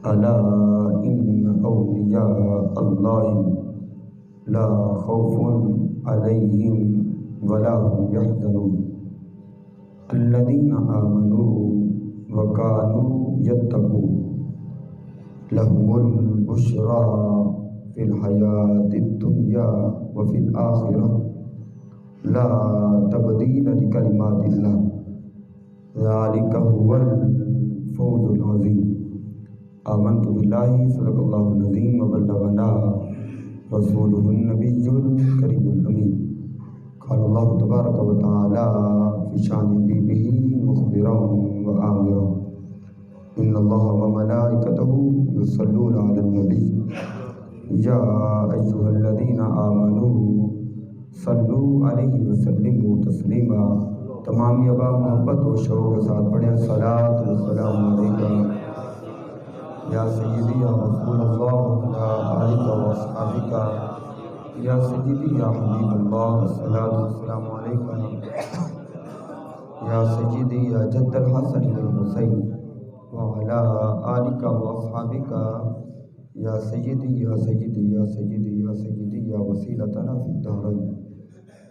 الا ان اولیاء اللہ لا خوف علیہم ولا هم یحزنون الذین آمنوا وکانوا یتقون لهم البشرى فی الحیاة الدنیا وفی الآخرة لا تبدیل لکلمات اللہ ذلک هو الفوز العظیم آمنت باللہ صدق اللہ العظیم وبلغنا رسولہ النبی الکریم الامین قال اللہ تبارک و تعالی فی شان حبیبہ مخبرا و آمرا ان اللہ و ملائکتہ یصلون علی النبی یا ایھا الذین آمنوا صلوا علیہ وسلموا تسلیما۔ تمام ابا محبت و شوق کے ساتھ پڑھیں صلاۃ والسلام علیکہ یا سیدی یا رسول اللہ وعلی آلک و اصحابک یا سیدی یا حبیب اللہ الصلاۃ والسلام علیکہ یا سیدی یا جد الحسن والحسین وعلی آلک و اصحابک یا سیدی یا سیدی یا سیدی یا سیدی یا وسیلتنا فی الدارین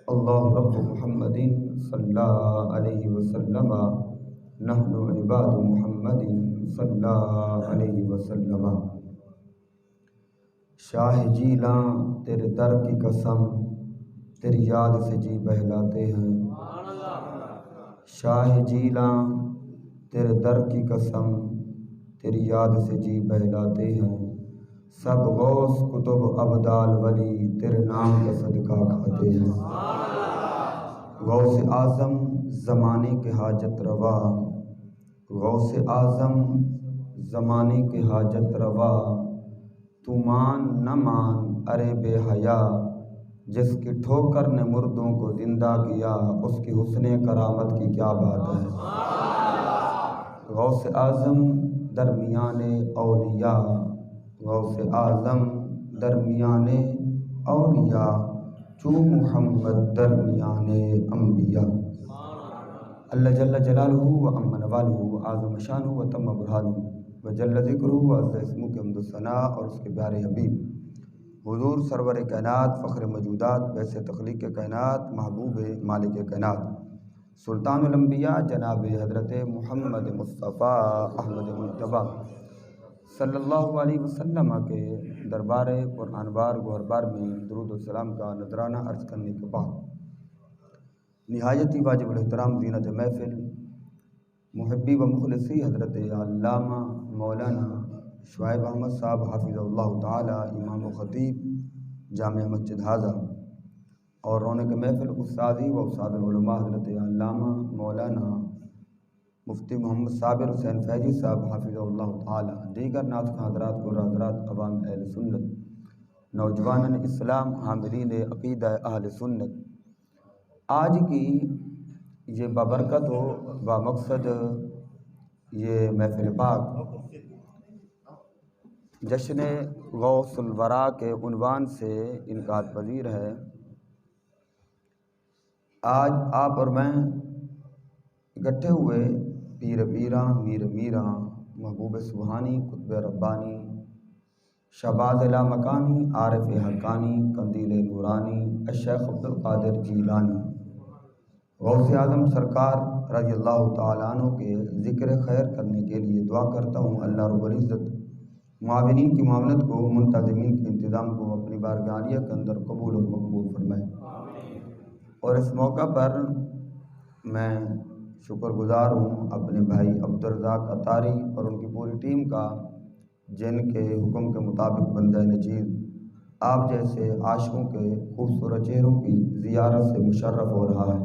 اللہ رب محمد صلی علیہ وسلم نحن عباد محمد صلی علیہ وسلم۔ شاہ جیلاں تیرے در کی قسم تیری یاد سے جی بہلاتے ہیں، شاہ جیلاں تیرے در کی قسم تیری یاد سے جی بہلاتے ہیں، سب غوث کتب ابدال ولی تیرے نام کا صدقہ کھاتے ہیں۔ غوث اعظم زمانے کے حاجت روا، غوث اعظم زمانے کے حاجت روا، تو مان نہ مان ارے بے حیا، جس کی ٹھوکر نے مردوں کو زندہ کیا اس کی حسن کرامت کی کیا بات ہے۔ غوث اعظم درمیان اولیاء، غوث اعظم درمیان اولیاء، چو محمد درمیان انبیاء۔ اللہ جل جلالہ و عم نوالہ و اعظم شانہ و تم برہانہ و جل ذکرہ و عز اسمہ کے حمد و ثناء اور اس کے پیارے حبیب حضور سرور کائنات فخر موجودات بیس تخلیق کائنات محبوب مالک کائنات سلطان الانبیاء جناب حضرت محمد مصطفیٰ احمد مجتبیٰ صلی اللہ علیہ وسلم کے دربار قرآن بار گوہر بار میں درود و سلام کا نذرانہ عرض کرنے کے بعد نہایت ہی واجب الاحترام زینت محفل محبی و مخلصی حضرت علامہ مولانا شعیب احمد صاحب حافظ اللہ تعالی امام و خطیب جامع مسجد حاضہ اور رونق محفل استاذی و استاد العلماء حضرت علامہ مولانا مفتی محمد صابر حسین فیضی صاحب حافظ اللہ تعالی، دیگر ناطق حضرات کو حضرات عوام اہل سنت، نوجوان اسلام حاملین عقیدہ اہل سنت، آج کی یہ بابرکت و بامقصد یہ محفل پاک جشن غوث الورا کے عنوان سے انعقاد پذیر ہے۔ آج آپ اور میں اکٹھے ہوئے پیر پیراں میر میراں محبوب سبحانی قطب ربانی شہباز لامکانی عارف حقانی قندیل نورانی الشیخ عبدالقادر جیلانی غوث اعظم سرکار رضی اللہ تعالیٰ عنہ کے ذکر خیر کرنے کے لیے دعا کرتا ہوں اللہ رب العزت معاونین کی معاونت کو، منتظمین کے انتظام کو اپنی بارگاہ عالیہ کے اندر قبول اور مقبول فرمائے۔ اور اس موقع پر میں شکر گزار ہوں اپنے بھائی عبدالرزاق اطاری اور ان کی پوری ٹیم کا، جن کے حکم کے مطابق بندہ نچیز آپ جیسے عاشقوں کے خوبصورت چہروں کی زیارت سے مشرف ہو رہا ہے۔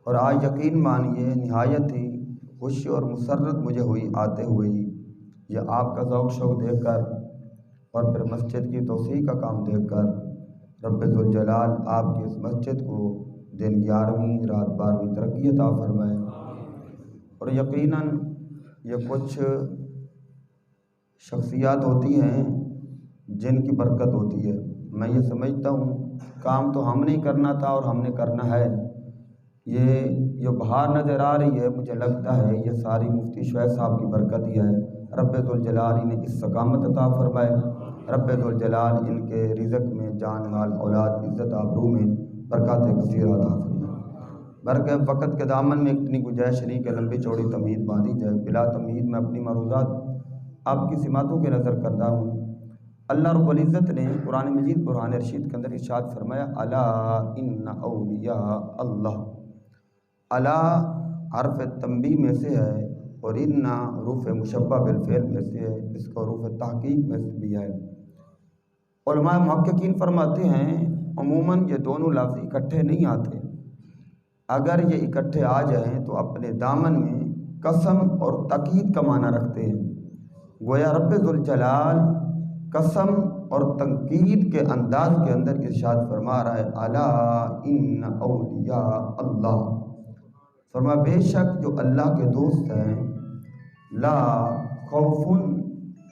اور آج یقین مانیے نہایت ہی خوشی اور مسرت مجھے ہوئی آتے ہوئے ہی، یہ آپ کا ذوق شوق دیکھ کر اور پھر مسجد کی توسیع کا کام دیکھ کر رب ذوالجلال آپ کی اس مسجد کو دن 11ویں رات 12ویں ترقی عطا فرمائے۔ اور یقیناً یہ کچھ شخصیات ہوتی ہیں جن کی برکت ہوتی ہے۔ میں یہ سمجھتا ہوں کام تو ہم نہیں کرنا تھا اور ہم نے کرنا ہے۔ یہ جو بہار نظر آ رہی ہے مجھے لگتا ہے یہ ساری مفتی شعیب صاحب کی برکت ہی ہے رب ذوالجلال انہیں استقامت عطا فرمائے، رب ذوالجلال ان کے رزق میں، جان مال اولاد عزت آبرو میں برکات کثیر عطا فرمائے۔ برکہ وقت کے دامن میں اتنی گنجائش نہیں کہ لمبی چوڑی تمہید باندھی جائے، بلا تمہید میں اپنی معروضات آپ کی سماعتوں کے نظر کرتا ہوں۔ اللہ رب العزت نے قرآن مجید برہان رشید کے اندر ارشاد فرمایا الا ان اولیاء اللہ۔ الا حرف تنبیہ میں سے ہے اور ان حروف مشبہ بالفعل میں سے ہے، اس کو حروف تحقیق میں سے بھی ہے۔ علماء محققین فرماتے ہیں عموماً یہ دونوں لفظ اکٹھے نہیں آتے، اگر یہ اکٹھے آ جائیں تو اپنے دامن میں قسم اور تاکید کا معنی رکھتے ہیں۔ گویا رب ذوالجلال قسم اور تنقید کے انداز کے اندر ارشاد فرما رہا ہے الا ان اولیاء اللہ، فرما بے شک جو اللہ کے دوست ہیں لا خوف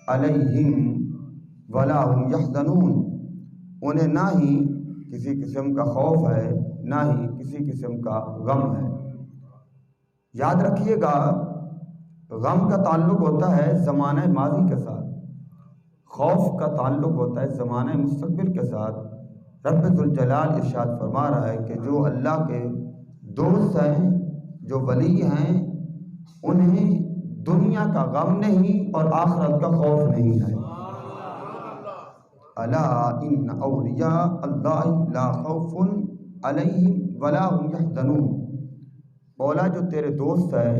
علیہم ولا هم یحزنون، انہیں نہ ہی کسی قسم کا خوف ہے نہ ہی کسی قسم کا غم ہے۔ یاد رکھیے گا غم کا تعلق ہوتا ہے زمانہ ماضی کے ساتھ، خوف کا تعلق ہوتا ہے زمانہ مستقبل کے ساتھ۔ رب ذوالجلال ارشاد فرما رہا ہے کہ جو اللہ کے دوست ہیں، جو ولی ہیں، انہیں دنیا کا غم نہیں اور آخرت کا خوف نہیں ہے۔ الا ان اولیاء اللہ لا خوف علیہم ولا هم یحزنون، مولا جو تیرے دوست ہیں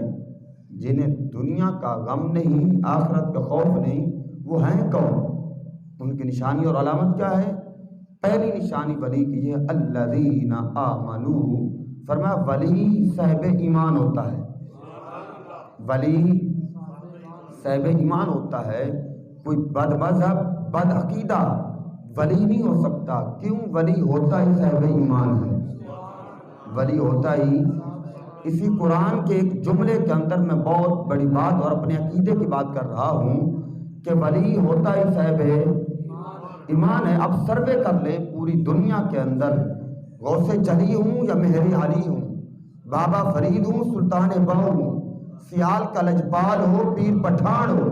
جنہیں دنیا کا غم نہیں آخرت کا خوف نہیں، وہ ہیں کون؟ ان کی نشانی اور علامت کیا ہے؟ پہلی نشانی ولی کی ہے الذین آمنوا، فرمایا ولی صاحب ایمان ہوتا ہے، ولی صاحب ایمان ہوتا ہے۔ کوئی بد مذہب بد عقیدہ ولی نہیں ہو سکتا، کیوں؟ ولی ہوتا ہی صاحب ایمان ہے، ولی ہوتا ہی۔ اسی قرآن کے ایک جملے کے اندر میں بہت بڑی بات اور اپنے عقیدے کی بات کر رہا ہوں کہ ولی ہوتا ہی صاحب ایمان ہے۔ اب سروے کر لیں پوری دنیا کے اندر، غوث جلی ہوں یا مہر علی ہوں، بابا فرید ہوں، سلطان بہو ہوں، سیال کا لجپال ہو، پیر پٹھان ہو،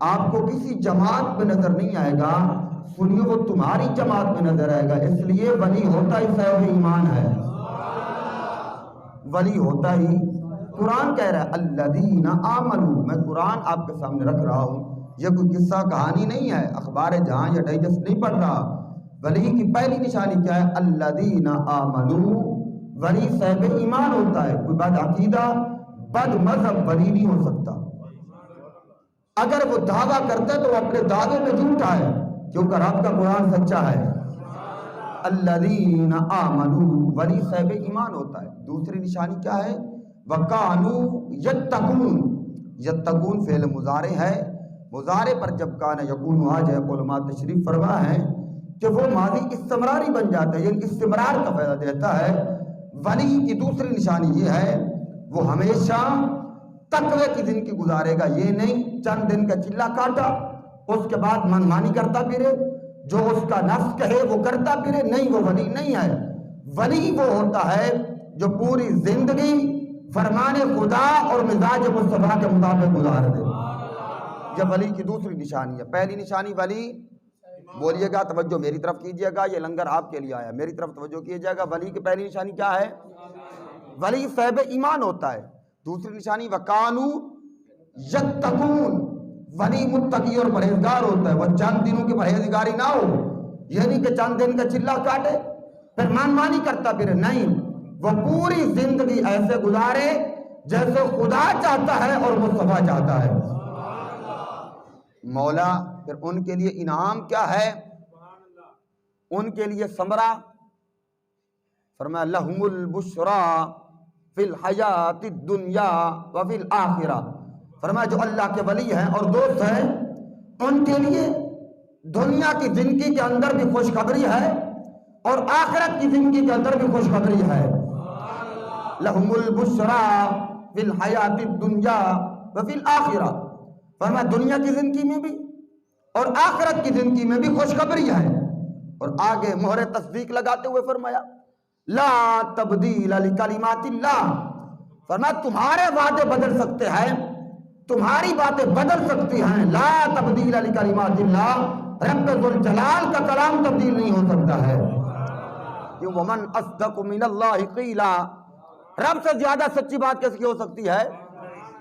آپ کو کسی جماعت میں نظر نہیں آئے گا، سنیے وہ تمہاری جماعت میں نظر آئے گا۔ اس لیے ولی ہوتا ہی صاحب ایمان ہے، ولی ہوتا ہی۔ قرآن کہہ رہا ہے الذین آمنوا، میں قرآن آپ کے سامنے رکھ رہا ہوں، یہ کوئی قصہ کہانی نہیں ہے، اخبار جہاں یا ڈائجسٹ نہیں پڑھ رہا۔ ولی کی پہلی نشانی کیا ہے؟ الذین آمنوا، ولی صاحب ایمان ہوتا ہے۔ کوئی بد عقیدہ بد مذہب ولی نہیں ہو سکتا، اگر وہ دعویٰ کرتا ہے تو وہ اپنے دعوے میں جھوٹا ہے، کیونکہ رب کا قرآن سچا ہے۔ الذین آمنوا، ولی صاحب ایمان ہوتا ہے۔ دوسری نشانی کیا ہے؟ وکانوا یتقون، یتقون فعل مضارع ہے، مضارع پر جب کان یکون آ جائے علماء تشریف فرما ہے کہ وہ ماضی استمراری بن جاتا ہے، یعنی استمرار کا فائدہ دیتا ہے۔ ولی کی دوسری نشانی یہ ہے وہ ہمیشہ تقوی کی زندگی گزارے گا، یہ نہیں چند دن کا چلا کاٹا اس کے بعد منمانی کرتا پھرے، جو اس کا نفس کہے وہ کرتا پھرے، نہیں، وہ ولی نہیں ہے۔ ولی وہ ہوتا ہے جو پوری زندگی فرمان خدا اور مزاج مصطفیٰ کے مطابق گزار دے، یہ ولی کی دوسری نشانی ہے۔ پہلی نشانی ولی، بولیے گا توجہ میری طرف کیجیے گا، یہ لنگر آپ کے لیے آیا، میری طرف توجہ کیجیے گا۔ ولی کی پہلی نشانی کیا ہے؟ ولی صاحب ایمان ہوتا ہے۔ دوسری نشانی وکانوا یتقون، ولی متقی اور پرہیزگار ہوتا ہے، وہ چند دنوں کی پرہیزگاری نہ ہو، یہ نہیں کہ چند دن کا چلا کاٹے پھر مانی کرتا پھر، نہیں، وہ پوری زندگی ایسے گزارے جیسے خدا چاہتا ہے اور مصطفیٰ چاہتا ہے۔ مولا پھر ان کے لیے انعام کیا ہے؟ ان کے لیے ثمرہ، فرمایا لہم البشریٰ فی الحیات الدنیا وفی الآخرہ، فرمایا جو اللہ کے ولی ہیں اور دوست ہیں ان کے لیے دنیا کی زندگی کے اندر بھی خوشخبری ہے اور آخرت کی زندگی کے اندر بھی خوشخبری ہے۔ لہم البشریٰ فی الحیات الدنیا وفی الآخرہ، فرمایا دنیا کی زندگی میں بھی اور آخرت کی زندگی میں بھی خوشخبری ہے۔ اور آگے مہر تصدیق لگاتے ہوئے فرمایا لا تبدیل لکلمات اللہ، فرمایا تمہارے وعدے بدل سکتے ہیں، تمہاری باتیں بدل سکتی ہیں. لا تبدیل لکلمات اللہ، رب ذوالجلال کا کلام تبدیل نہیں ہو سکتا ہے. کیوں؟ ومن اصدق من اللہ قیلا، رب سے زیادہ سچی بات کس کی ہو سکتی ہے؟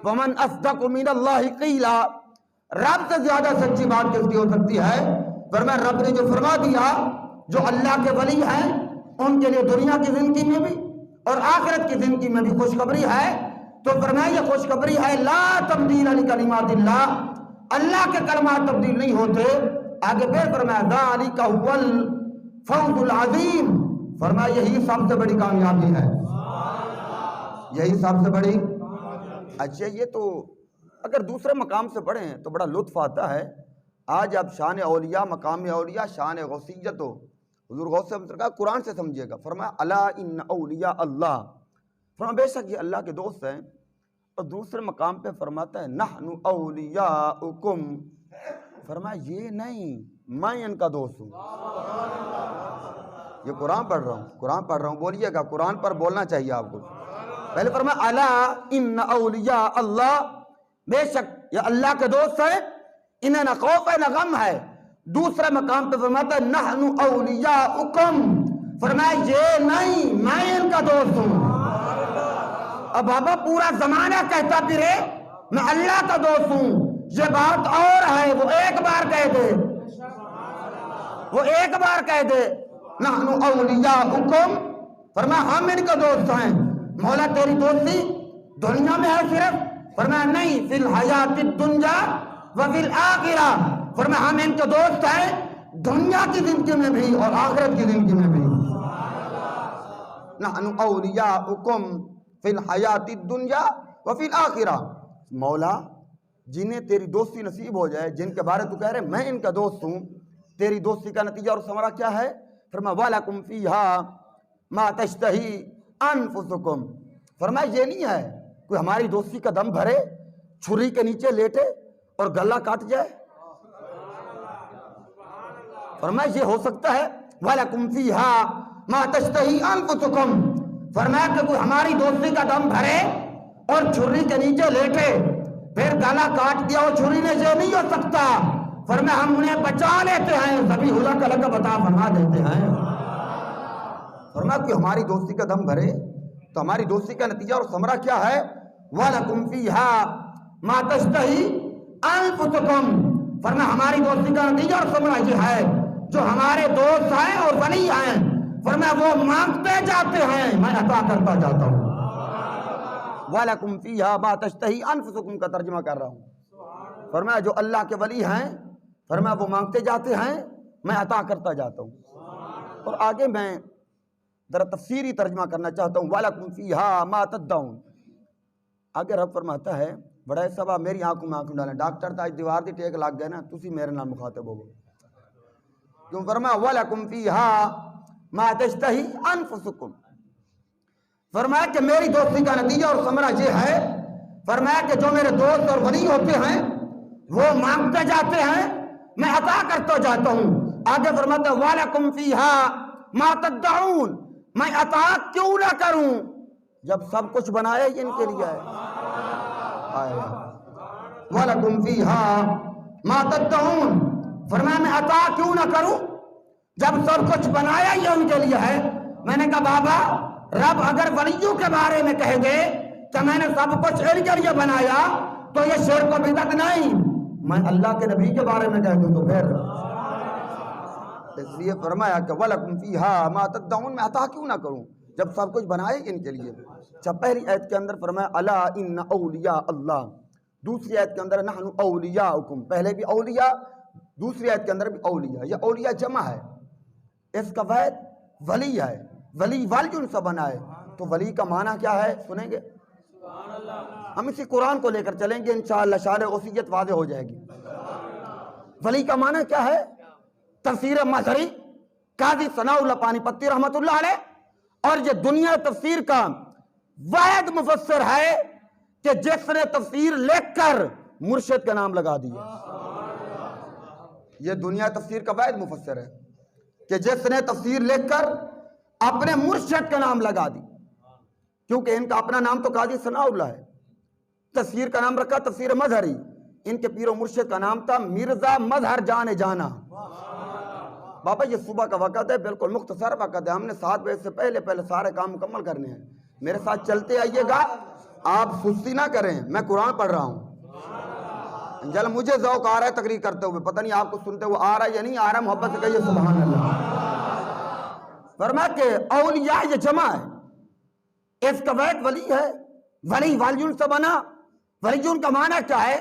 ومن اصدق من اللہ قیلا، رب سے زیادہ سچی بات کس کی ہو سکتی ہے؟ فرمایا رب نے جو فرما دیا، جو اللہ کے ولی ہیں ان کے لیے دنیا کی زندگی میں بھی اور آخرت کی زندگی میں بھی خوشخبری ہے. تو فرمایا یہ خوشخبری ہے لا تبدیل لکلمات اللہ، اللہ کے کلمات تبدیل نہیں ہوتے. آگے پھر فرمایا ذالک هو الفوز العظیم، فرمایا یہی سب سے بڑی کامیابی ہے، یہی سب سے بڑی. اچھا یہ تو اگر دوسرے مقام سے پڑھیں تو بڑا لطف آتا ہے. آج آپ شان اولیاء، مقام اولیاء، شان غوثیت ہو، حضور غوث سے کہا قرآن سے سمجھیے گا. فرمایا الا ان اولیاء اللہ، فرمایا بے شک یہ اللہ کے دوست ہیں. اور دوسرے مقام پہ فرماتا ہے نحن اولیاؤکم، فرمایا یہ نہیں میں ان کا دوست ہوں. یہ قرآن پڑھ رہا ہوں، قرآن پڑھ رہا ہوں، بولیے گا قرآن پر بولنا چاہیے آپ کو. پہلے فرمایا الا ان اولیاء اللہ، بے شک یہ اللہ کے دوست ہیں، انہیں نہ خوف ہے نہ غم ہے. دوسرے مقام پہ فرماتا ہے نحن اولیاؤکم، فرمایا یہ نہیں میں ان کا دوست ہوں. اب بابا پورا زمانہ کہتا پھرے میں اللہ کا دوست ہوں، یہ بات اور ہے. وہ ایک بار کہہ دے، وہ ایک بار کہہ دے نحن اولیاؤکم، فرمایا ہم ان کا دوست ہیں. مولا تیری دوستی دنیا میں ہے صرف؟ فرمایا نہیں، فی الحیات الدنیا وفی الآخرہ، فرمایا ہم ان کے دوست ہیں دنیا کی زندگی میں بھی اور آخرت کی زندگی میں بھی. نحن اولیاؤکم فی الحیات الدنیا وفی الآخرہ. مولا جنہیں تیری دوستی نصیب ہو جائے، جن کے بارے تو کہہ رہے میں ان کا دوست ہوں، تیری دوستی کا نتیجہ اور ثمرہ کیا ہے؟ فرمایا وَلَكُمْ فِيهَا مَا تَشْتَهِي انفسکم، فرمایا یہ نہیں ہے کوئی ہماری دوستی کا دم بھرے، چھری کے نیچے لیٹے اور گلا کاٹ جائے. فرمایا یہ ہو سکتا ہے وَلَكُمْ فِيهَا مَا تَشْتَهِي انفسکم، فرمایا کہ کوئی ہماری دوستی کا دم بھرے اور چھری کے نیچے لیٹے پھر گلا کاٹ دیا اور چھری نے یہ نہیں ہو سکتا. فرمایا ہم انہیں بچا لیتے ہیں، ذبیح اللہ کا لقب عطا فرما دیتے ہیں. فرمایا کہ ہماری دوستی کا دم بھرے تو ہماری دوستی کا نتیجہ اور ثمرہ کیا ہے؟ وَلَكُمْ فِيهَا مَا تَشْتَهِي أَنفُسُكُمْ، فرمایا ہماری دوستی کا نتیجہ اور ثمرہ یہ ہے جو ہمارے دوست ہیں اور ولی ہیں، فرمایا وہ مانگتے جاتے ہیں میں عطا کرتا جاتا ہوں. وَلَكُمْ فِيهَا مَا تَشْتَهِي أَنفُسُكُمْ کا ترجمہ کر رہا ہوں. فرمایا جو اللہ کے ولی ہیں، فرمایا وہ مانگتے جاتے ہیں میں عطا کرتا جاتا ہوں. اور آگے میں ذرا تفسیری ترجمہ کرنا چاہتا ہوں. وَلَكُمْ فِيهَا مَا تَدَّعُونَ. آگے رب فرماتا ہے بڑا صاحبہ میری آنکھوں میں آنکھوں ڈالیں، ڈاکٹر تا دیوار دی ٹیک لگ گئے نا، تسی میرے نال مخاطب ہو گئے. کیوں؟ فرمایا وَلَكُمْ فِيهَا مَا تَشْتَهِي أَنفُسُكُمْ، فرمایا کہ میری دوستی کا نتیجہ اور ثمرہ یہ ہے، فرمایا کہ جو میرے دوست اور ولی ہوتے ہیں وہ مانگتے جاتے ہیں میں عطا کرتا جاتا ہوں. آگے فرماتا ہے وَلَكُمْ فِيهَا مَا تَدَّعُونَ، میں عطا کیوں نہ کروں جب سب کچھ بنایا ہی ان کے لیے ہے. وَلَكُمْ فِيهَا مَا تَدَّعُونَ، فرمایا میں عطا کیوں نہ کروں جب سب کچھ بنایا ہی ان کے لیے ہے. میں نے کہا بابا رب اگر ولیوں کے بارے میں کہہ دے کہ میں نے سب کچھ ان کے لیے بنایا تو یہ شرک و بدعت نہیں. میں اللہ کے نبی کے بارے میں کہہ دوں تو پھر اس لیے فرمایا کہ وَلَكُمْ فِيهَا مَا تَدَّعُونَ، میں عطا کیوں نہ کروں جب سب کچھ بنائے ان کے لیے. جب پہلی آیت کے اندر فرمایا الا ان اولیاء اللہ، دوسری آیت کے اندر نحن اولیاؤکم، پہلے بھی اولیاء دوسری آیت کے اندر بھی اولیاء. یہ اولیاء جمع ہے، اس کا وعد ولی ہے، ولی والجن سے بنا ہے. تو ولی کا معنی کیا ہے سنیں گے؟ ہم اسی قرآن کو لے کر چلیں گے انشاءاللہ شان غوثیت واضح ہو جائے گی. ولی کا معنی کیا ہے؟ تفسیر مظہری قاضی ثناء اللہ پانی پتی رحمت اللہ علیہ اور یہ دنیا تفسیر کا واحد مفسر ہے کہ جس نے تفسیر لکھ کر مرشد کا نام لگا دیا. یہ دنیا تفسیر کا واحد مفسر ہے کہ جس نے تفسیر لکھ کر اپنے مرشد کا نام لگا دی، کیونکہ ان کا اپنا نام تو قاضی ثناء اللہ ہے. تفسیر کا نام رکھا تفسیر مظہری. ان کے پیر و مرشد کا نام تھا مرزا مظہر جان جانا. بابا یہ صبح کا وقت ہے، بالکل مختصر وقت ہے، ہم نے 7 بجے سے پہلے سارے کام مکمل کرنے ہیں. میرے ساتھ چلتے آئیے گا، آپ سستی نہ کریں، میں قرآن پڑھ رہا ہوں. مجھے ذوق آ رہا ہے تقریر کرتے ہوئے، پتہ نہیں آپ کو سنتے ہوئے آ رہا ہے یا نہیں آ رہا. محبت سے کہیے سبحان اللہ. فرمایا کہ اولیاء یہ جمع ہے، اس کا ویٹ ولی ہے. ولی والیون سے بنا. ولیون کا معنی کیا ہے؟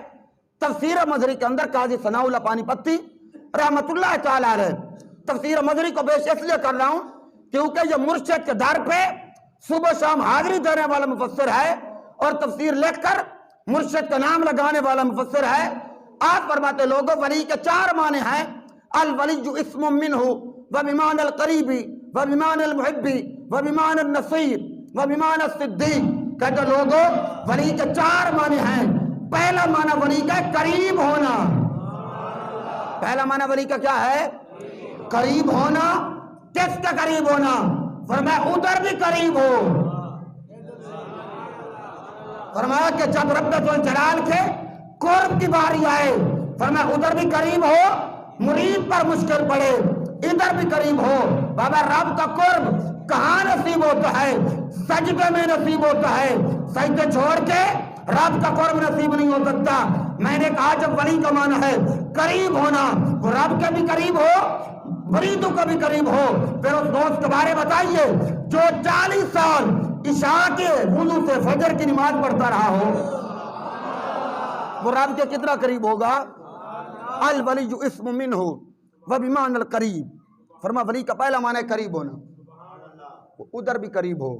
تفسیر مظہری کے اندر قاضی ثناء اللہ پانی پتی رحمت اللہ تعالی علیہ تفسیر مظہری کو پیش اس لیے کر رہا ہوں کیونکہ یہ مرشد کے در پہ صبح شام حاضری دینے والا مفسر ہے اور تفسیر لکھ کر مرشد کا نام لگانے والا مفسر ہے. آپ فرماتے لوگوں ولی کے 4 معنی ہیں. الولی اسم منہ وبمعنى القریب وبمعنى المحب وبمعنى النصیر وبمعنى الصدیق. کہتے لوگوں ولی کے 4 معنی ہیں. پہلا معنی ولی کا قریب ہونا. پہلا معنی ولی کا کیا ہے؟ قریب ہونا. کس کا قریب ہونا؟ فرمایا ادھر بھی قریب ہو. فرمایا کہ جب رب الجلال کے قرب کی باری آئے فرمایا ادھر بھی قریب ہو. مرید پر مشکل پڑے ادھر بھی قریب ہو. بابا رب کا قرب کہاں نصیب ہوتا ہے؟ سجدے میں نصیب ہوتا ہے. سجدے چھوڑ کے رب کا قرب نصیب نہیں ہو سکتا. میں نے کہا جب ولی کا معنی ہے قریب ہونا، وہ رب کے بھی قریب ہو مریدوں کا بھی قریب ہو. پھر اس دوست کے بارے بتائیے جو 40 سال عشاء کے وضو سے فجر کی نماز پڑھتا رہا ہو، وہ رب کے کتنا قریب ہوگا؟ الولی اسم منہ وبمعنى القریب. فرما ولی کا پہلا معنی قریب ہونا، ادھر بھی قریب ہو.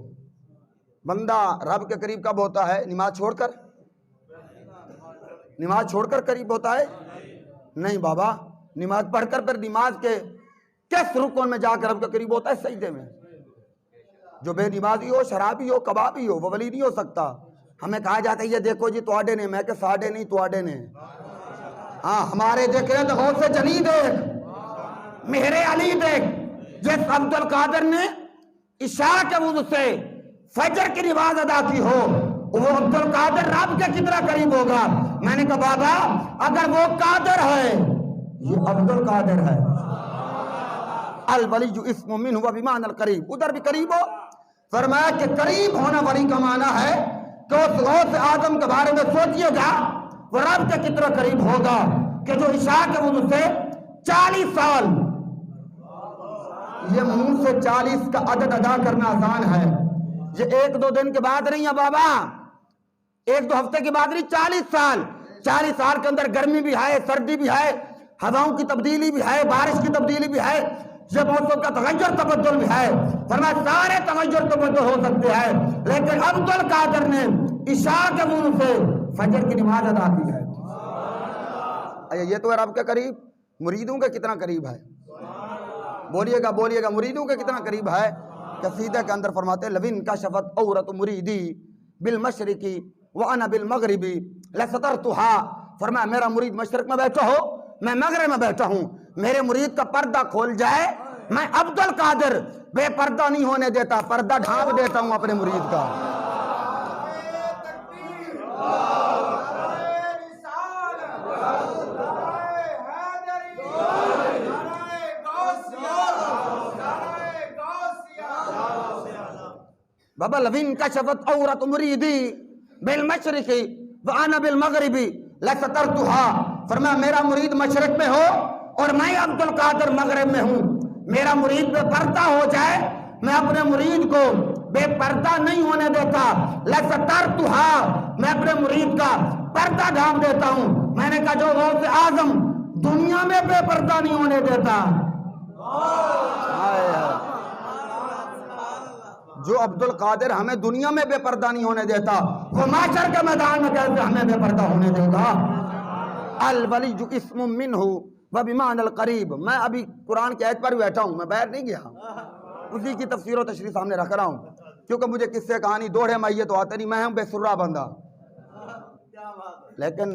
بندہ رب کے قریب کب ہوتا ہے؟ نماز چھوڑ کر. نماز چھوڑ کر قریب ہوتا ہے؟ نہیں بابا، نماز پڑھ کر پھر نماز کے کس رکن میں جا کر رب کے قریب ہوتا ہے؟ سجدے میں. جو بے نمازی ہو، شرابی ہو، کبابی ہو، وہ ولی نہیں ہو سکتا. ہمیں کہا جاتا ہے یہ دیکھو جی تواڈے نے، میں کہ ساڈے نہیں تواڈے نے. ہاں ہمارے دیکھ رہے تو غوث جلی دیکھ، مہر علی دیکھ. جس عبد القادر نے عشاء کے وضو سے فجر کی نماز ادا کی ہو، وہ عبد القادر رب کے کتنا قریب ہوگا؟ میں نے کہا بابا اگر وہ قادر ہے یہ عبد القادر ہے. الولی اسم منہ وبمعنى القریب، ادھر بھی قریب ہو. فرمایا کہ قریب ہونا ولی کا معنی ہے کہ اس غوث اعظم کے بارے میں سوچئے گا وہ رب کے کتنا قریب ہوگا کہ جو عشاء کے وضو سے 40 سال، یہ منہ سے 40 کا عدد ادا کرنا آسان ہے. یہ 1-2 دن کے بعد نہیں ہے بابا، 1-2 ہفتے کے بعد نہیں، 40 سال. 40 سال کے اندر گرمی بھی ہے، سردی بھی ہے، ہواؤں کی تبدیلی بھی ہے، بارش کی تبدیلی بھی ہے، یہ موسم کا تغیر تبدل بھی ہے. فرمایا سارے تغیر تبدل ہو سکتے ہیں، لیکن عبد القادر نے عشاء کے وضو سے فجر کی نماز ادا کی ہے. یہ تو ہے رب کے قریب. مریدوں کے کتنا قریب ہے؟ بولیے گا مریدوں کے کتنا قریب ہے؟ قصیدہ کے اندر فرماتے لوین کشفت عورت مریدی بالمشرقی وانا بالمغربی لسترتها. فرمایا میرا مرید مشرق میں بیٹھا ہو، میں مغرب میں بیٹھا ہوں، میرے مرید کا پردہ کھول جائے میں عبد القادر بے پردہ نہیں ہونے دیتا، پردہ ڈھانپ دیتا ہوں اپنے مرید کا. بابا لوین کشفت عورت مریدی بالمشرقی وانا بالمغربی لسترتها. فرمایا میرا مرید مشرق میں ہو اور میں عبد القادر مغرب میں ہوں، میرا مرید بے پردہ ہو جائے میں اپنے مرید کو بے پردہ نہیں ہونے دیتا. لسترتها، میں اپنے مرید کا پردہ ڈھانپ دیتا ہوں. میں نے کہا جو غوث اعظم دنیا میں بے پردہ نہیں ہونے دیتا، جو عبد القادر ہمیں دنیا میں بے پردہ نہیں ہونے دیتا، وہ معاشر کے میدان میں کیسے ہمیں بے پردہ ہونے دے گا؟ الولی اسم منہ وبمعنى القریب. میں ابھی قرآن کی آیت پر بیٹھا ہوں، میں باہر نہیں گیا، اسی کی تفسیر و تشریح سامنے رکھ رہا ہوں کیونکہ مجھے قصے کہانی دوڑے مائیے تو آتے نہیں، میں ہوں بے سرہ بندہ. لیکن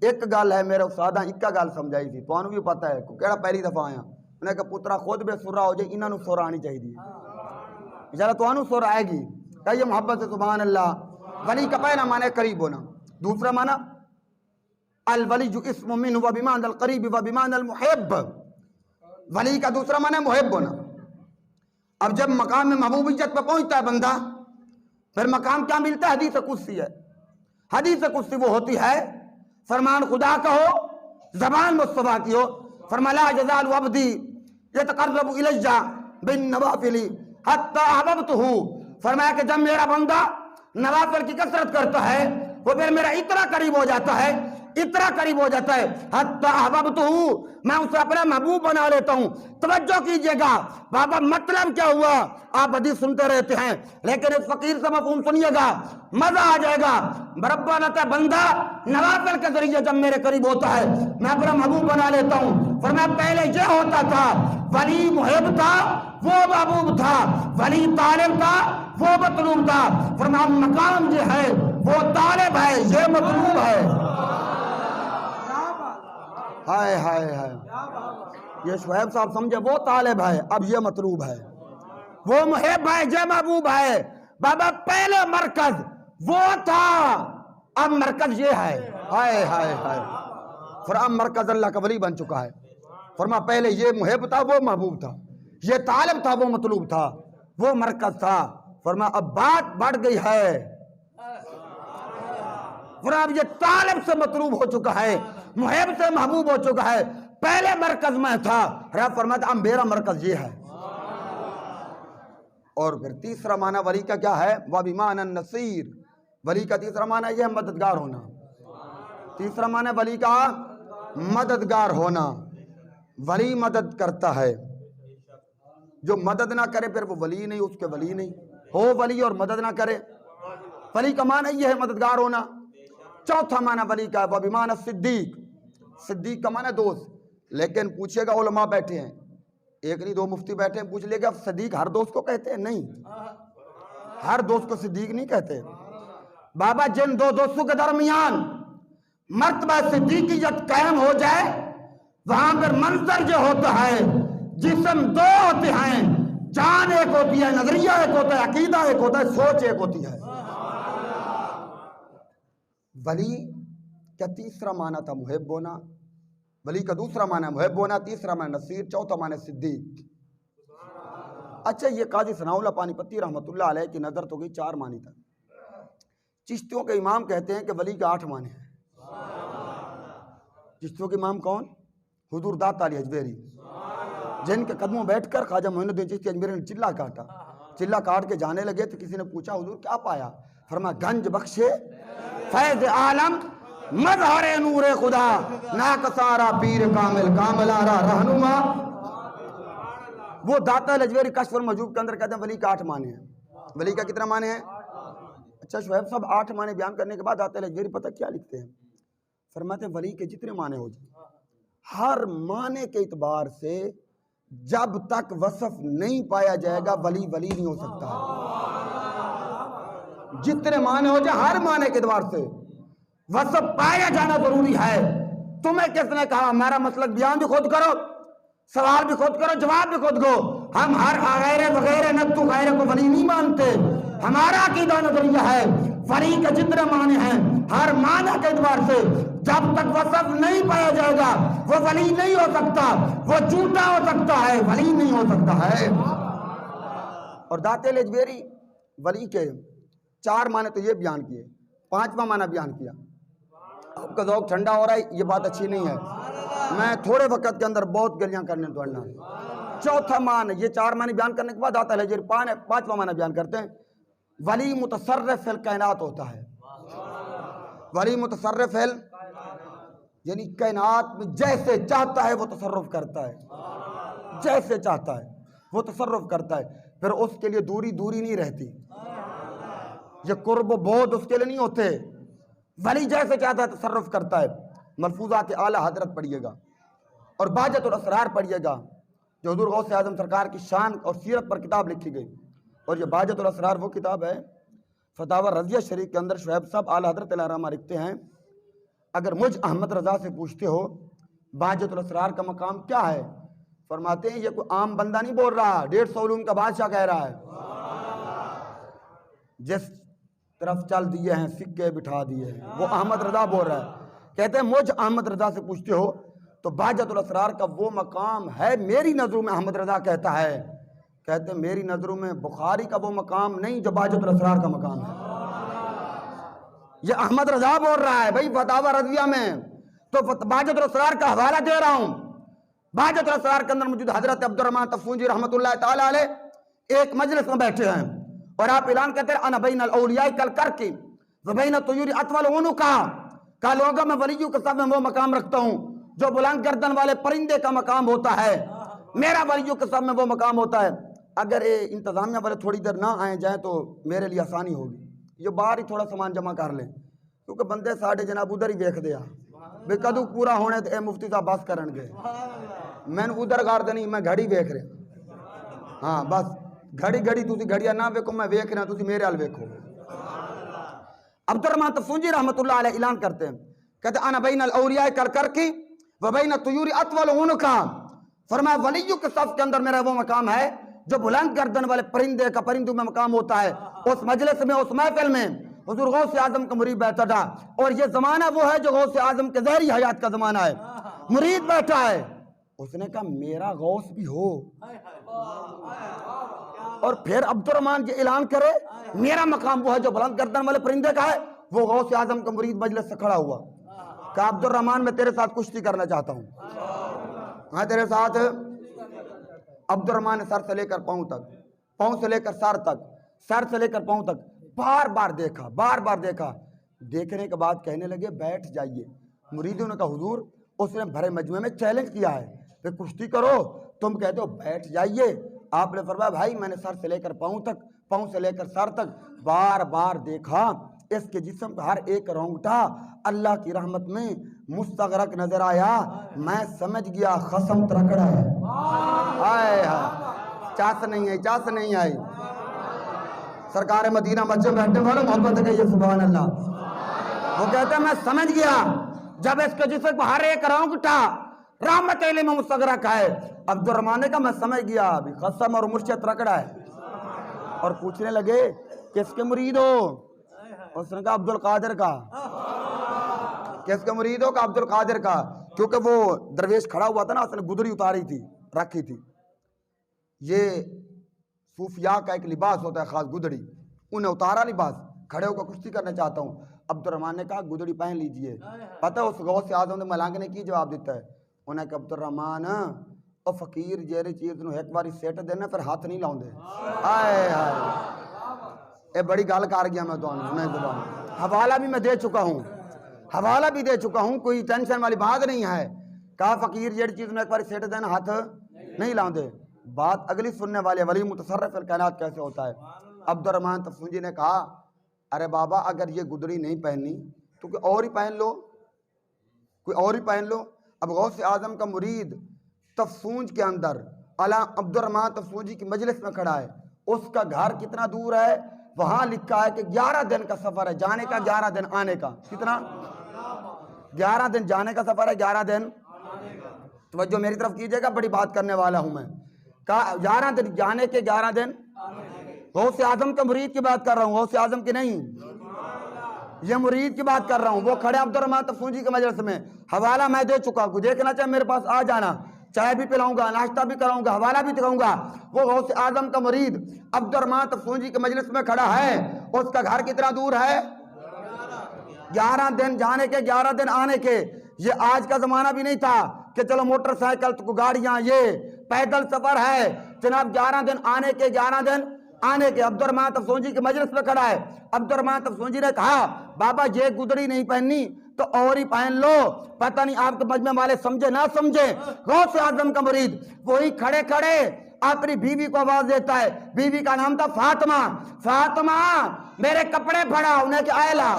ایک گل ہے میرے استاداں ایک گل سمجھائی تھی، تانوں بھی پتہ ہے کیڑا پہلی دفعہ آیا. انہیں کہا پترا خود بے سرہ ہو جائے، انہاں نوں سر آنی چاہیے. انشاءاللہ تانوں سر آئے گی. کہیے محبت سے سبحان اللہ. ولی کا پہلا معنی قریب ہونا. دوسرا معنی الولی اسم من و بمعنی القریب و بمعنی المحب، ولی کا دوسرا معنی محب ہونا۔ اب جب مقام محبوبیت پہ پہنچتا ہے بندہ، پھر مقام کیا ملتا ہے؟ حدیث قدسی ہے۔ حدیث قدسی وہ ہوتی ہے فرمان خدا کا ہو، زبان مصطفیٰ کی ہو۔ فرمایا لا یزال عبدی یتقرب الی بالنوافل حتی احببتہ، فرمایا کہ جب میرا بندہ نوافل کی کثرت کرتا ہے وہ پھر میرا اتنا قریب ہو جاتا ہے، اتنا قریب ہو جاتا ہے حتی احببتہ، میں اسے اپنا محبوب بنا لیتا ہوں۔ توجہ کیجئے گا بابا، مطلب کیا ہوا؟ آپ حدیث سنتے رہتے ہیں لیکن اس فقیر سے مفہوم سنیے گا، مزہ آ جائے گا۔ ربنا تا بندہ نوافل کے ذریعے جب میرے قریب ہوتا ہے میں اپنا محبوب بنا لیتا ہوں۔ فرمایا پہلے یہ ہوتا تھا ولی محب تھا وہ محبوب تھا، ولی طالب تھا وہ مطلوب تھا۔ فرمایا مقام یہ ہے وہ طالب ہے یہ مطلوب ہے۔ ہائے ہائے ہائے، یہ شعیب صاحب سمجھے، وہ طالب ہے اب یہ مطلوب ہے، وہ محب ہے یہ محبوب ہے۔ بابا پہلے مرکز وہ تھا، اب مرکز یہ ہے۔ ہائے ہائے ہائے، اب مرکز اللہ کا ولی بن چکا ہے۔ فرما پہلے یہ محب تھا وہ محبوب تھا، یہ طالب تھا وہ مطلوب تھا، وہ مرکز تھا۔ فرما اب بات بڑھ گئی ہے، فرما اب یہ طالب سے مطلوب ہو چکا ہے، محب سے محبوب ہو چکا ہے، پہلے مرکز میں تھا۔ رب فرماتا اب میرا مرکز یہ ہے۔ اور پھر تیسرا معنی ولی کا کیا ہے؟ وَبِمَعْنَ النَّصِيرِ، ولی کا تیسرا معنی یہ ہے مددگار ہونا۔ تیسرا معنی ولی کا مددگار ہونا، ولی مدد کرتا ہے، جو مدد نہ کرے پھر وہ ولی نہیں، اس کے ولی نہیں ہو ولی اور مدد نہ کرے۔ ولی کا معنی یہ ہے مددگار ہونا۔ چوتھا معنی ولی کا ہے وَبِمَعْنَ الصِّدِّيقِ، صدیق کا معنی دوست۔ لیکن پوچھئے گا علماء بیٹھے ہیں، ایک نہیں دو مفتی بیٹھے ہیں، پوچھ لے گا صدیق ہر دوست کو کہتے ہیں؟ نہیں، ہر دوست کو صدیق نہیں کہتے۔ بابا جن دو دوستوں کے درمیان مرتبہ صدیقیت قائم ہو جائے وہاں پر منظر جو ہوتا ہے، جسم دو ہوتے ہیں، جان ایک ہوتی ہے، نظریہ ایک ہوتا ہے، عقیدہ ایک ہوتا ہے، سوچ ایک ہوتی ہے۔ ولی کا تیسرا معنی تھا محب ہونا، ولی کا دوسرا معنی محب ہونا، تیسرا معنی نصیر، چوتھا معنی صدیق۔ اچھا یہ قاضی ثناء اللہ پانی پتی رحمۃ اللہ علیہ کی نظر تو گئی 4 معنی تک۔ چشتیوں کے امام کہتے ہیں کہ ولی کا 8 معنی ہے۔ چشتیوں کے امام کون؟ حضور داتا علی اجمیری، جن کے قدموں بیٹھ کر خواجہ معین الدین چشتی اجمیری نے چلہ کاٹا۔ چلہ کاٹ کے جانے لگے تو کسی نے پوچھا حضور کیا پایا؟ فرمایا گنج بخشے فیض عالم مظہر نور خدا، ناکسارا پیر کامل کامل آرا رہنما۔ وہ داتا الاجویری کشف المحجوب کے اندر کہتے ہیں ولی کا 8 معنی ہے۔ ولی کا کتنا معنی ہے؟ اچھا شعیب صاحب 8 معنی بیان کرنے کے بعد داتا الاجویری پتہ کیا لکھتے ہیں؟ فرماتے ہیں ولی کے جتنے معنی ہو جائیں، ہر معنی کے اعتبار سے جب تک وصف نہیں پایا جائے گا ولی ولی نہیں ہو سکتا۔ جتنے معنی ہو جائیں ہر معنی کے اعتبار سے وصف پایا جانا ضروری ہے۔ تمہیں کس نے کہا؟ میرا مسلک بیان بھی خود کرو، سوال بھی خود کرو، جواب بھی خود دو۔ ہم ہر غیر وغیرہ نتو غیر کو ولی نہیں مانتے۔ ہمارا عقیدہ نظریہ ہے ولی کے جتنے معنی ہیں ہر معنی کے اعتبار سے جب تک وصف نہیں پایا جائے گا وہ ولی نہیں ہو سکتا، وہ جھوٹا ہو سکتا ہے، ولی نہیں ہو سکتا ہے۔ اور داتا الاجویری ولی کے 4 معنی تو یہ بیان کیے، 5واں معنی بیان کیا۔ آپ کا ذوق ٹھنڈا ہو رہا ہے، یہ بات اچھی نہیں ہے، میں تھوڑے وقت کے اندر بہت گلیاں کرنے دوڑنا۔ چوتھا معنی، یہ 4 معنی بیان کرنے کے بعد داتا الاجویری 5واں معنی بیان کرتے ہیں ولی متصرف فی الکائنات ہوتا ہے۔ ولی متصرف فی یعنی کائنات میں جیسے چاہتا ہے وہ تصرف کرتا ہے، جیسے چاہتا ہے وہ تصرف کرتا ہے، پھر اس کے لیے دوری نہیں رہتی، یہ قرب و بعد اس کے لیے نہیں ہوتے، ولی جیسے چاہتا ہے تصرف کرتا ہے۔ ملفوظات اعلیٰ حضرت پڑھیے گا اور بہجت الاسرار پڑھیے گا، جو حضور غوث اعظم سرکار کی شان اور سیرت پر کتاب لکھی گئی، اور یہ بہجت الاسرار وہ کتاب ہے فتاوی رضیہ شریف کے اندر شعیب صاحب اعلیٰ حضرت علیہ الرحمہ لکھتے ہیں اگر مجھ احمد رضا سے پوچھتے ہو بہجت الاسرار کا مقام کیا ہے، فرماتے ہیں یہ کوئی عام بندہ نہیں بول رہا، 150 علوم کا بادشاہ کہہ رہا ہے۔ جس طرف چل دیے ہیں سکے بٹھا دیے ہیں. وہ احمد رضا بول رہا ہے، کہتے ہیں مجھ احمد رضا سے پوچھتے ہو تو بہجت الاسرار کا وہ مقام ہے میری نظروں میں. احمد رضا کہتا ہے، کہتے ہیں میری نظروں میں بخاری کا وہ مقام نہیں جو بہجت الاسرار کا مقام ہے. یہ احمد رضا بول رہا ہے بھائی فتاوی رضویہ میں. تو بہجت الاسرار کا حوالہ دے رہا ہوں. بہجت الاسرار کے اندر موجود حضرت عبد الرحمن تفونجی رحمۃ اللہ تعالی علیہ ایک مجلس میں بیٹھے ہیں اور آپ اعلان کرتے ہیں انا بین الاولیاء کل کر کے وبین الطیور اطول عنقا، کہ لوگوں میں ولیوں کے سب میں وہ مقام رکھتا ہوں جو بلند گردن والے پرندے کا مقام ہوتا ہے. میرا ولیوں کے سب میں وہ مقام ہوتا ہے. اگر انتظامیہ والے تھوڑی دیر نہ آئیں جائیں تو میرے لیے آسانی ہوگی. یہ باہر ہی تھوڑا سامان جمع کر لیں کیونکہ بندے ساڑھے جناب ادھر ہی دیکھ دیا بے کدو پورا ہونے تو اے مفتی صاحب بس کرن گے. میں نے ادھر گار دینی میں گھڑی ویکھ رہا. ہاں بس گھڑی تسی گھڑیاں نہ ویکھو، میں ویکھ رہا تسی میرے حال ویکھو. عبد الرحمن تفونجی رحمۃ اللہ علیہ اعلان کرتے ہیں، کہتے انا بین الاولیاء کر کی وبین الطیور اطول عنقا. فرمایا ولیوں کے صف کے اندر میرا وہ مقام ہے جو بلند گردن والے پرندے کا پرندوں میں مقام ہوتا ہے. اس مجلس میں اس محفل میں حضور غوث اعظم کا مرید بیٹھا تھا اور یہ زمانہ وہ ہے جو غوث اعظم کے ظاہری حیات کا زمانہ ہے. مرید بیٹھا ہے، اس نے کہا میرا غوث بھی ہو. اور پھر عبد الرحمن یہ اعلان کرے میرا مقام وہ ہے جو بلند گردن والے پرندے کا ہے. وہ غوث اعظم کا مرید مجلس سے کھڑا ہوا، کہا عبد الرحمن میں تیرے ساتھ کشتی کرنا چاہتا ہوں. ہاں تیرے ساتھ. عبد الرحمن نے سر سے لے کر پاؤں تک، پاؤں سے لے کر سر تک، سر سے لے کر پاؤں تک بار بار دیکھا. دیکھنے کے بعد کہنے لگے بیٹھ جائیے. مریدوں نے کہا حضور اس نے بھرے مجمع میں چیلنج کیا ہے کہ کشتی کرو، تم کہتے ہو بیٹھ جائیے. آپ نے فرمایا بھائی میں نے سر سے لے کر پاؤں تک، پاؤں سے لے کر سر تک بار بار دیکھا. اس کے جسم کا ہر ایک رونگٹا اللہ کی رحمت میں مستغرق نظر آیا. میں سمجھ گیا خصم ترکڑا ہے. آئے چاس نہیں آئی. سرکار مدینہ مسجد میں بیٹھنے والوں محبت کہیے سبحان اللہ. وہ کہتے ہیں میں سمجھ گیا جب اس کے جسم کا ہر ایک رونگٹا رحمت علی میں مستغرق ہے. عبد الرحمن نے کہا میں سمجھ گیا ابھی قسم اور مرشد رکڑا ہے. اور پوچھنے لگے کس کے مرید ہو؟ اس نے کہا عبد القادر کا. کس کے مرید ہو؟ کہ عبد القادر کا. کیونکہ وہ درویش کھڑا ہوا تھا نا، اس نے گدڑی اتاری تھی رکھی تھی. یہ صوفیاء کا ایک لباس ہوتا ہے خاص، گدڑی. انہیں اتارا لباس، کھڑے ہو کر کشتی کرنا چاہتا ہوں. عبد الرحمن نے کہا گدڑی پہن لیجئے. پتہ اس غوث اعظم نے ملانگ نے کی جواب دیتا ہے. انہیں کہا عبد الرحمن او فقیر جیری چیز نو ایک باری سیٹ دینا پھر ہاتھ نہیں لاؤں دے. آئے اے بڑی گال کار گیا میں تو نہیں زبان. حوالہ بھی میں دے چکا ہوں، کوئی ٹینشن والی بات نہیں ہے. کہا فقیر جیری چیز نو ایک باری سیٹ دینا ہاتھ نہیں لاؤں دے. بات اگلی سننے والے ولی متصرف الکائنات کیسے ہوتا ہے. عبد الرحمن تفونجی نے کہا ارے بابا اگر یہ گدڑی نہیں پہننی تو کوئی اور ہی پہن لو. اب غوث اعظم کا مرید تفونج کے اندر عبد الرحمن تفونجی کی مجلس میں کھڑا ہے. اس کا گھر کتنا دور ہے؟ وہاں لکھا ہے کہ 11 دن کا سفر ہے جانے کا، 11 دن آنے کا. کتنا؟ 11 دن جانے کا سفر ہے، 11 دن. توجہ میری طرف کیجئے گا، بڑی بات کرنے والا ہوں میں. کہا 11 دن جانے کے، 11 دن. غوث اعظم کے مرید کی بات کر رہا ہوں، غوث اعظم کی نہیں، یہ مرید کی بات کر رہا ہوں. وہ کھڑے عبد الرحمن تفونجی کے مجلس میں. حوالہ میں دے چکا ہوں، دیکھنا چاہے میرے پاس آ جانا، چائے بھی پلاؤں گا، ناشتہ بھی کراؤں گا، حوالہ بھی دکھاؤں گا. وہ غوث اعظم کا مرید عبد الرحمن تفونجی کے مجلس میں کھڑا ہے. اس کا گھر کتنا دور ہے؟ 11 دن جانے کے، 11 دن آنے کے. یہ آج کا زمانہ بھی نہیں تھا کہ چلو موٹر سائیکل تو گاڑیاں، یہ پیدل سفر ہے جناب. 11 دن آنے کے، 11 دن آنے کے. عبد الرحمن تفونجی کے مجلس میں کھڑا ہے. عبد الرحمن تفونجی نے کہا بابا یہ گدڑی نہیں پہننی تو اور ہی پہن لو. پتہ نہیں آپ کے مجمع والے سمجھے نہ سمجھے. غوث اعظم کا مرید وہی کھڑے کھڑے اپنی بیوی کو آواز دیتا ہے. بیوی کا نام تھا فاطمہ. فاطمہ میرے کپڑے پھڑا. انہیں کہ آئلہ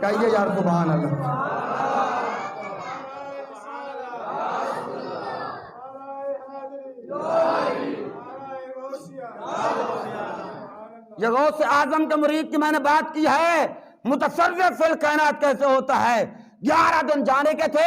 کہیے یار سبحان اللہ. یہ غوث اعظم کے مرید کی میں نے بات کی ہے. متصرف فی الکائنات کیسے ہوتا ہے. 11 دن جانے کے تھے،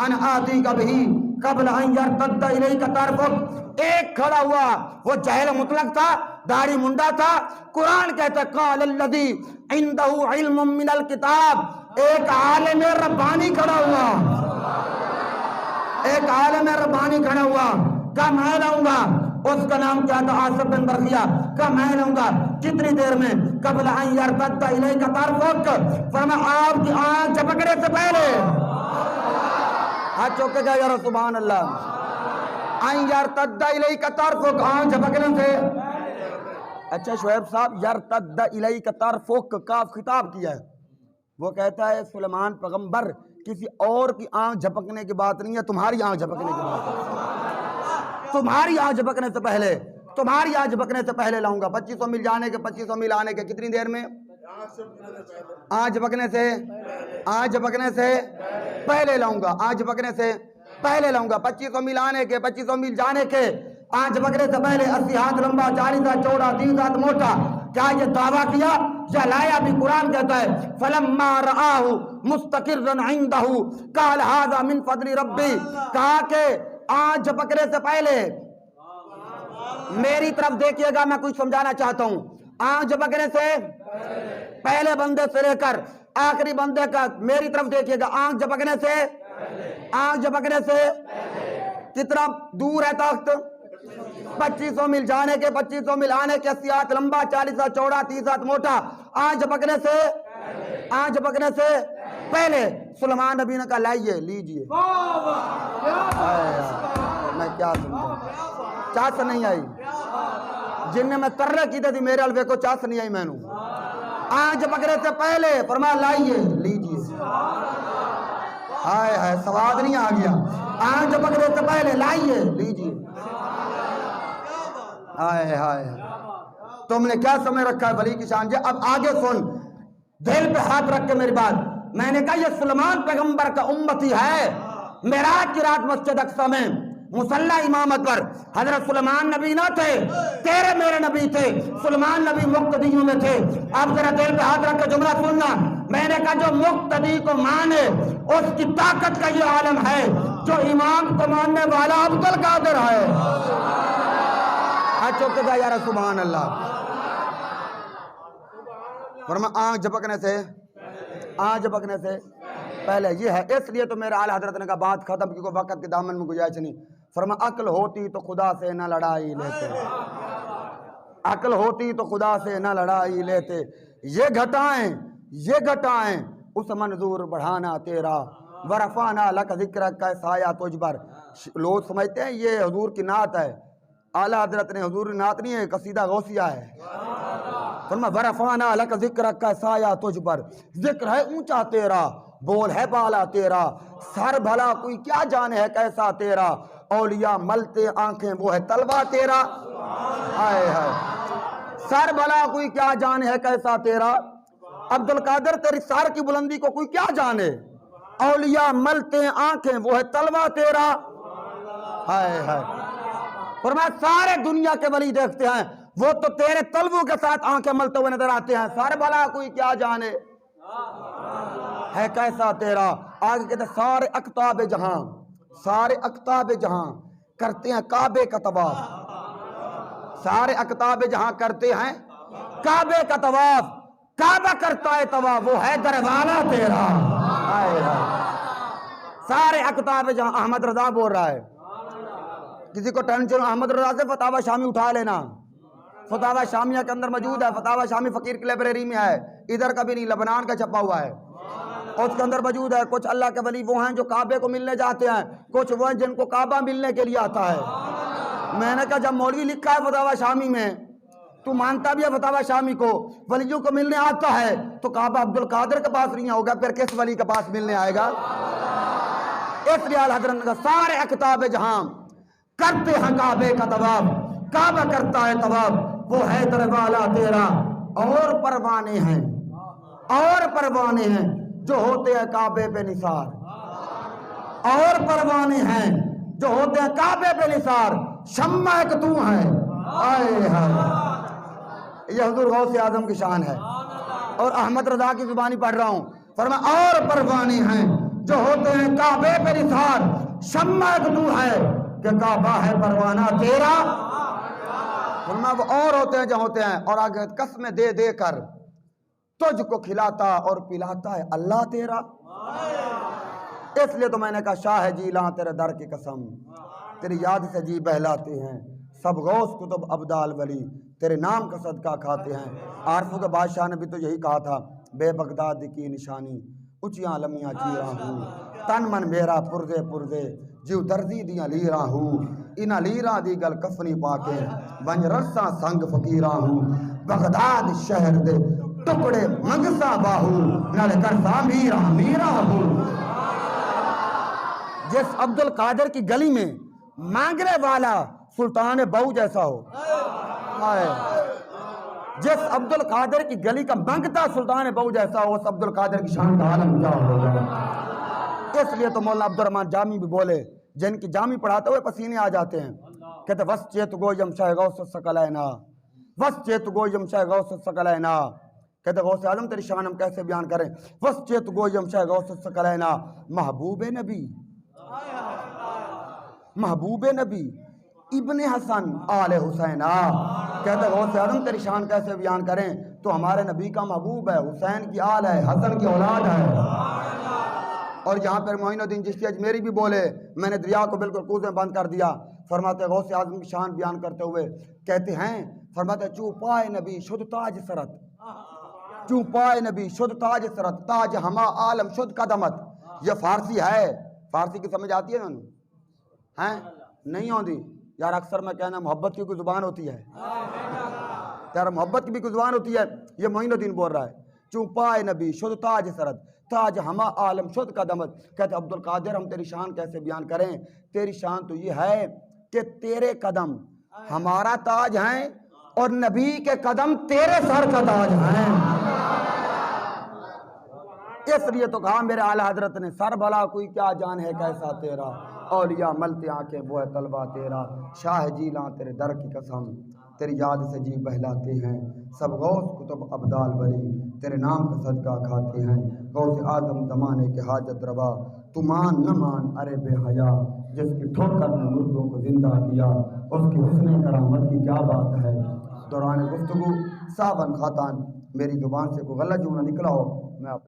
ان آتیک بہ قبل ان یرتد الیک طرفک۔ ایک کھڑا ہوا، وہ جاہل مطلق تھا، داڑھی منڈا تھا۔ قرآن کہتا ہے قال الذی عندہ علم من الکتاب، ایک عالم ربانی کھڑا ہوا، ایک عالم ربانی کھڑا ہوا، کہا میں لاؤں گا۔ اس کا نام کیا تھا؟ آصف بن برقیہ۔ کہا میں لاؤں گا کتنی دیر میں؟ قبل ان یرتد الیک طرفک، فرمایا آپ کی آنکھ جھپکنے سے پہلے۔ ہاتھ چوک کے کہا یا سبحان اللہ۔ ان یرتد الیک طرفک، آنکھ جھپکنے سے۔ اچھا شعیب صاحب، یرتد الیک طرفک کا خطاب کیا ہے، وہ کہتا ہے سلیمان پیغمبر کسی اور کی آنکھ جھپکنے کی بات نہیں ہے، تمہاری آنکھ جھپکنے کی بات ہے۔ تمہاری آنکھ جھپکنے سے پہلے، تمہاری آنکھ جھپکنے سے پہلے لاؤں گا۔ 2500 میل جانے کے، 2500 میل آنے کے کتنی دیر میں؟ آنکھ جھپکنے سے، آنکھ جھپکنے سے پہلے لاؤں گا، آنکھ جھپکنے سے پہلے لاؤں گا۔ 2500 میل آنے کے، 2500 میل جانے کے، آنکھ جھپکنے سے پہلے 80 ہاتھ لمبا، 40 ہاتھ چوڑا، 30 ہاتھ موٹا۔ کیا یہ دعویٰ کیا یا لایا؟ بھی قرآن کہتا ہے فلما رآہ مستقرا عندہ قال ھذا من فضل ربی، کہا کہ آنکھ جھپکنے سے پہلے میری طرف دیکھیے گا، میں کچھ سمجھانا چاہتا ہوں۔ آنکھ جھپکنے سے پہلے بندے سے لے کر آخری بندے کا میری طرف دیکھیے گا، آنکھ جھپکنے سے، آنکھ جھپکنے سے کتنا دور ہے تخت؟ 2500 میل جانے کے، 2500 میل آنے کے، 80 ہاتھ لمبا، 40 ہاتھ چوڑا، 30 ہاتھ موٹا۔ آنکھ جھپکنے سے، آنکھ جھپکنے سے پہلے سلیمان نبی نے کہا لائیے، لیجئے۔ میں کیا سمجھا، چاس نہیں آئی جن نے میں ترہ کی تھی میرے الوے کو، چاس نہیں آئی میں نوں۔ آنکھ جھپکنے سے پہلے فرمایا لائیے، لیجئے۔ ہائے ہائے، سواد نہیں آ گیا۔ آنکھ جھپکنے سے پہلے لائیے، لیجئے۔ ہائے ہائے، تم نے کیا سمجھ رکھا ہے ولی کی شان؟ اب آگے سن، دل پہ ہاتھ رکھ کے میری بات۔ میں نے کہا یہ سلیمان پیغمبر کا امتی ہے۔ معراج کی رات مسجد اقصی میں مصلی امامت پر حضرت سلیمان نبی نہ تھے، تیرے میرے نبی تھے، سلیمان نبی مقتدیوں میں تھے۔ اب ذرا دل پہ ہاتھ رکھ کے جملہ سننا۔ میں نے کہا جو مقتدی کو مانے اس کی طاقت کا یہ عالم ہے، جو امام کو ماننے والا عبد القادر ہے۔ چوکے گا یار سبحان اللہ۔ فرمایا آنکھ جھپکنے سے، آنکھ جھپکنے سے پہلے یہ ہے۔ اس لیے تو میرے اعلیٰ حضرت نے کہا بات ختم، کیونکہ وقت کے دامن میں گنجائش نہیں۔ فرمایا عقل ہوتی تو خدا سے نہ لڑائی لیتے، عقل ہوتی تو خدا سے نہ لڑائی لیتے۔ یہ گھٹائیں، یہ گھٹائیں اس منظور بڑھانا تیرا، ورفعنا لک ذکرک کا سایہ تجھ پر۔ لوگ سمجھتے ہیں یہ حضور کی نعت ہے، اعلیٰ حضرت نے حضور کی نعت نہیں ہے، قصیدہ غوثیہ ہے۔ فرمایا ورفعنا لک ذکرک کا سایہ تجھ پر، ذکر ہے اونچا تیرا، بول ہے بالا تیرا، سر بھلا کوئی کیا جانے ہے کیسا تیرا، اولیاء ملتے آنکھیں وہ ہے طلبہ تیرا۔ ہائے ہائے، سر بھلا کوئی کیا جانے ہے کیسا تیرا، عبد القادر تیری سر کی بلندی کو کوئی کیا جانے، اولیاء ملتے آنکھیں وہ ہے طلبہ تیرا۔ ہائے ہائے، فرمایا سارے دنیا کے ولی دیکھتے ہیں، وہ تو تیرے طلبوں کے ساتھ آنکھیں ملتے ہوئے نظر آتے ہیں، سر بھلا کوئی کیا جانے ہے کیسا تیرا۔ آگے کہتے ہیں سارے اقطاب جہاں، سارے اقطاب جہاں کرتے ہیں کعبے کا طواف، سارے اقطاب جہاں کرتے ہیں کعبے کا طواف، کعبہ کرتا ہے طواف، وہ ہے دروالا تیرا۔ ہائے ہائے، سارے اقطاب جہاں۔ احمد رضا بول رہا ہے، کسی کو ٹینشن احمد رضا سے فتاوی شامی اٹھا لینا، فتاوی شامیہ کے اندر موجود ہے، فتاوی شامی فقیر کی لائبریری میں ہے، ادھر کا بھی نہیں، لبنان کا چھپا ہوا ہے، اس کے اندر موجود ہے۔ کچھ اللہ کے ولی وہ ہیں جو کعبے کو ملنے جاتے ہیں، کچھ وہ ہیں جن کو کعبہ ملنے کے لیے آتا ہے۔ میں نے کہا جب مولوی لکھا ہے فتاوی شامی میں، تو مانتا بھی ہے فتاوی شامی کو، ولیوں کو ملنے آتا ہے، تو کعبہ عبد القادر کے پاس نہیں ہوگا، پھر کس ولی کے پاس ملنے آئے گا؟ اس لیے حضرت نے کہا سارے اقطاب جہاں کرتے ہیں کعبے کا طواف، کعبہ کرتا ہے طواف، وہ ہے دروالا تیرا۔ اور پروانے ہیں، اور پروانے ہیں جو ہوتے ہیں کعبے پہ نثار، اور پروانے ہیں جو ہوتے ہیں کعبے پہ نثار، شمع ایک تو ہے۔ آئے ہائے، یہ حضور غوث اعظم کی شان ہے، اور احمد رضا کی زبانی پڑھ رہا ہوں۔ فرمایا اور پروانے ہیں جو ہوتے ہیں کعبے پہ نثار شمع ایک تو ہے کہ کعبہ ہے پروانہ تیرا. فرمایا وہ اور ہوتے ہیں جو ہوتے ہیں، اور آگے قسمیں دے دے کر تجھ کو کھلاتا اور پلاتا ہے اللہ تیرا. اس لیے تو میں نے کہا شاہ جیلاں تیرے در کی قسم، تیری یاد سے جی بہلاتے ہیں. سب غوث کتب ابدال ولی تیرے نام کا صدقہ کھاتے ہیں. عارفوں کے بادشاہ نے بھی تو یہی کہا تھا، بے بغداد کی نشانی اچیاں لمیاں چیراں ہوں، تن من میرا پردے پردے جیو درزی دیاں لیراں ہوں، انہاں لیراں دی گل کفنی پاکے ونج رساں سنگ فقیراں ہوں. بغداد شہر دے ٹکڑے منگسا باہو نال کرسا میرا میرا ہوں. جس عبد القادر کی گلی میں مانگنے والا سلطان بہو جیسا ہو، جس عبد القادر کی گلی کا مانگتا سلطان بہو جیسا ہو، اس عبد القادر کی شان کا عالم کیا ہوگا. اس لیے تو مولانا عبد الرحمن جامی بھی بولے، جن کی جامی پڑھاتے ہوئے پسینے آ جاتے ہیں، کہتے وس چیت گو یم شاہ غوث الثقلین، وس چیت گو یم شاہ غوث الثقلین. کہتے غوث اعظم تیری شان ہم کیسے بیان کریں. وس چیت گو یم شاہ غوث الثقلین محبوب نبی، محبوب نبی ابن حسن آل حسین. کہتے غوث اعظم تیری شان کیسے بیان کریں، تو ہمارے نبی کا محبوب ہے، حسین کی آل ہے، حسن کی اولاد ہے. اور یہاں پر معین الدین چشتی اجمیری بھی بولے، میں نے دریا کو بالکل کوزے میں بند کر دیا. فرماتے غوث اعظم کی شان بیان کرتے ہوئے کہتے ہیں، فرماتے چو پائے نبی شد تاج سرت، چو پائے نبی شد تاج سرت، تاج ہما عالم شد قدمت. یہ فارسی ہے، فارسی کی سمجھ آتی ہے نا؟ ہیں نہیں ہوتی یار. اکثر میں کہنا محبت کی کوئی زبان ہوتی ہے یار، محبت کی بھی کوئی زبان ہوتی ہے. یہ معین الدین بول رہا ہے چوں پائے نبی شد تاج سرت، تاج ہما عالم شد قدمت. کہتے عبد القادر ہم تیری شان کیسے بیان کریں، تیری شان تو یہ ہے کہ تیرے قدم ہمارا تاج ہیں اور نبی کے قدم تیرے سر کا تاج ہیں. اس لیے تو کہا میرے اعلیٰ حضرت نے، سر بھلا کوئی کیا جان ہے کیسا تیرا، اولیاء ملتے آنکھیں وہ ہے طلبہ تیرا. شاہ جیلاں تیرے در کی قسم تیری یاد سے جی بہلاتے ہیں. سب غوث کتب ابدال ولی تیرے نام کا صدقہ کھاتے ہیں. غوث اعظم زمانے کے حاجت روا تو مان نہ مان ارے بے حیا، جس کی ٹھوکر نے مردوں کو زندہ کیا اس کی حسن کرامت کی کیا بات ہے. دوران گفتگو صاحباً خاتان میری زبان سے کوئی غلط جملہ نکلا ہو میں